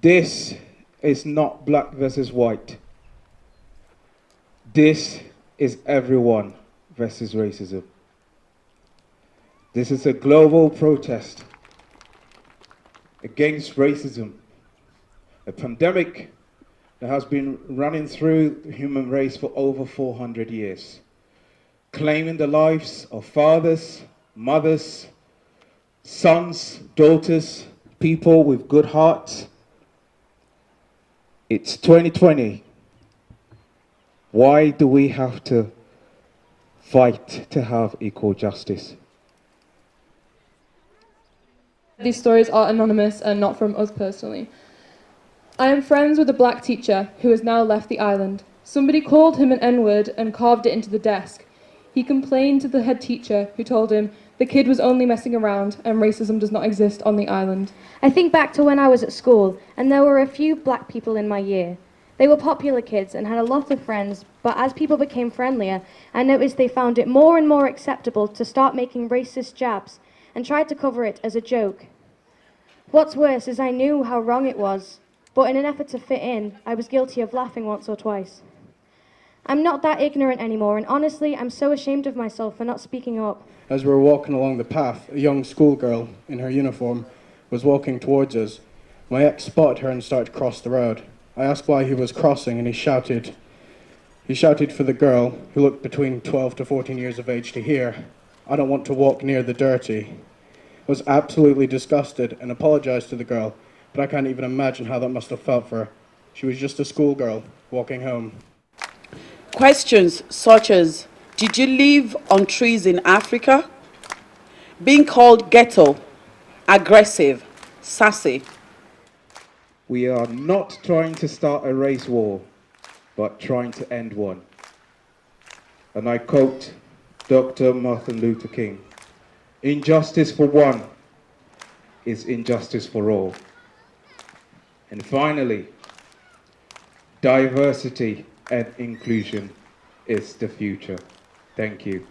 This is not black versus white. This is everyone versus racism. This is a global protest against racism, a pandemic that has been running through the human race for over 400 years, claiming the lives of fathers, mothers, sons, daughters, people with good hearts. It's 2020. Why do we have to fight to have equal justice? These stories are anonymous and not from us personally. I am friends with a black teacher who has now left the island. Somebody called him an N-word and carved it into the desk. He complained to the head teacher, who told him the kid was only messing around and racism does not exist on the island. I think back to when I was at school and there were a few black people in my year. They were popular kids and had a lot of friends, but as people became friendlier, I noticed they found it more and more acceptable to start making racist jabs and tried to cover it as a joke. What's worse is I knew how wrong it was, but in an effort to fit in, I was guilty of laughing once or twice. I'm not that ignorant anymore, and honestly, I'm so ashamed of myself for not speaking up. As we were walking along the path, a young schoolgirl in her uniform was walking towards us. My ex spotted her and started to cross the road. I asked why he was crossing, and he shouted for the girl, who looked between 12 to 14 years of age, to hear, "I don't want to walk near the dirty." I was absolutely disgusted and apologized to the girl, but I can't even imagine how that must have felt for her. She was just a schoolgirl walking home. Questions such as, did you live on trees in Africa? Being called ghetto, aggressive, sassy. We are not trying to start a race war, but trying to end one. And I quote Dr. Martin Luther King, "Injustice for one is injustice for all." And finally, diversity and inclusion is the future. Thank you.